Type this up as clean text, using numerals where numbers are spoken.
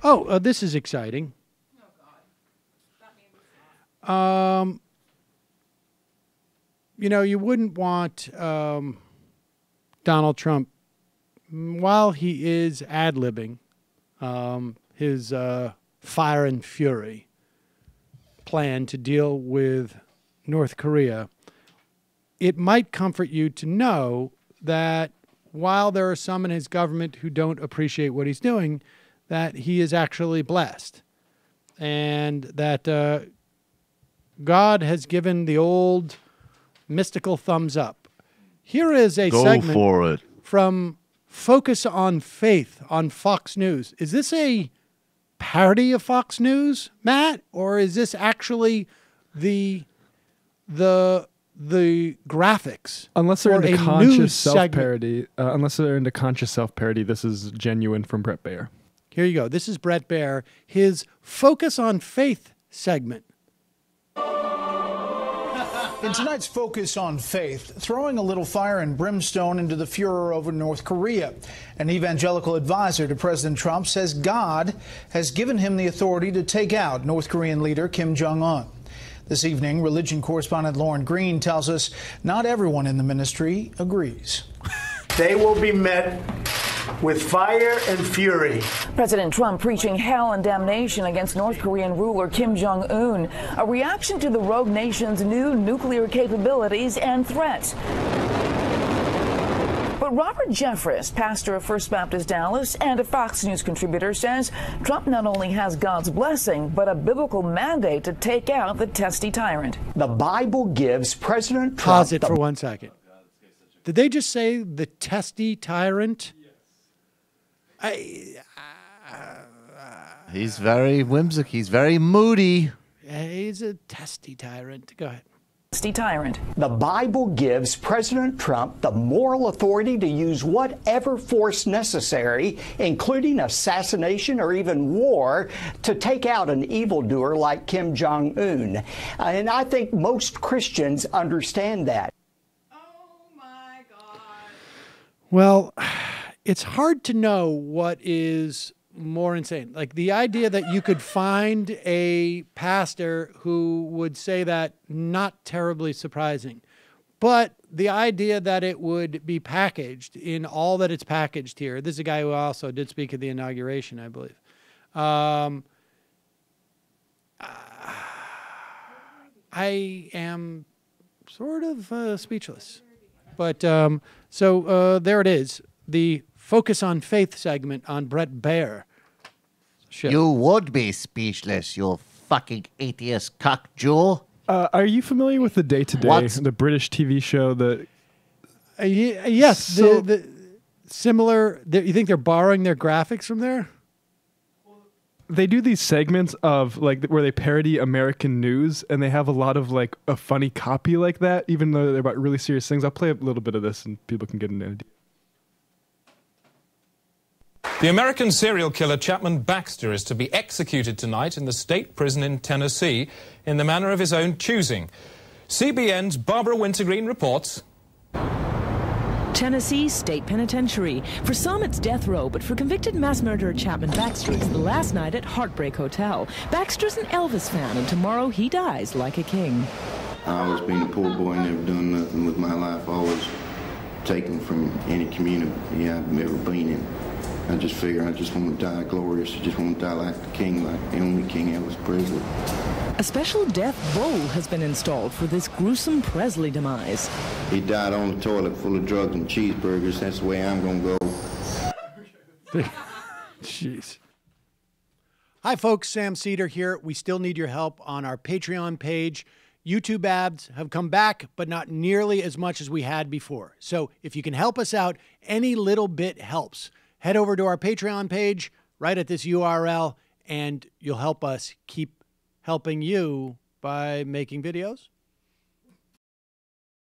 Oh, this is exciting. Oh, God. That made me sad. You know, you wouldn't want Donald Trump, while he is ad-libbing his fire and fury plan to deal with North Korea, it might comfort you to know that while there are some in his government who don't appreciate what he's doing, that he is actually blessed, and that God has given the old mystical thumbs up. Here is a segment for it. From Focus on Faith on Fox News. Is this a parody of Fox News, Matt, or is this actually the graphics? Unless they're for into a conscious news self-parody, this is genuine from Brett Baer. Here you go. This is Brett Baer, his Focus on Faith segment. In tonight's Focus on Faith, throwing a little fire and brimstone into the furor over North Korea. An evangelical advisor to President Trump says God has given him the authority to take out North Korean leader Kim Jong Un. This evening, religion correspondent Lauren Green tells us not everyone in the ministry agrees. They will be met with fire and fury. President Trump preaching hell and damnation against North Korean ruler Kim Jong Un, a reaction to the rogue nation's new nuclear capabilities and threats. But Robert Jeffress, pastor of First Baptist Dallas and a Fox News contributor, says Trump not only has God's blessing, but a biblical mandate to take out the testy tyrant. The Bible gives President Trump... Pause it for 1 second. Did they just say the testy tyrant? He's very whimsical. He's very moody. He's a testy tyrant. Go ahead. Testy tyrant. The Bible gives President Trump the moral authority to use whatever force necessary, including assassination or even war, to take out an evildoer like Kim Jong Un. And I think most Christians understand that. Well, it's hard to know what is more insane. Like the idea that you could find a pastor who would say that, not terribly surprising. But the idea that it would be packaged in all that it's packaged here. This is a guy who also did speak at the inauguration, I believe. I am sort of speechless. But so there it is, the Focus on Faith segment on Brett Baer. Show. You would be speechless, you fucking atheist cockjewel. Are you familiar with the Day-to-Day, the British TV show that... yes, so, the similar... You think they're borrowing their graphics from there? They do these segments of like where they parody American news, and they have a lot of like a funny copy like that, even though they're about really serious things. I'll play a little bit of this, and people can get an idea. The American serial killer Chapman Baxter is to be executed tonight in the state prison in Tennessee in the manner of his own choosing. CBN's Barbara Wintergreen reports. Tennessee State Penitentiary. For some, it's death row, but for convicted mass murderer Chapman Baxter, it's the last night at Heartbreak Hotel. Baxter's an Elvis fan, and tomorrow he dies like a king. I always been a poor boy, never done nothing with my life, always taken from any community I've ever been in. I just figure I just want to die glorious. I just want to die like the king, like the only King Elvis Presley. A special death bowl has been installed for this gruesome Presley demise. He died on the toilet full of drugs and cheeseburgers. That's the way I'm going to go. Jeez. Hi, folks. Sam Seder here. We still need your help on our Patreon page. YouTube ads have come back, but not nearly as much as we had before. So if you can help us out, any little bit helps. Head over to our Patreon page right at this URL, and you'll help us keep helping you by making videos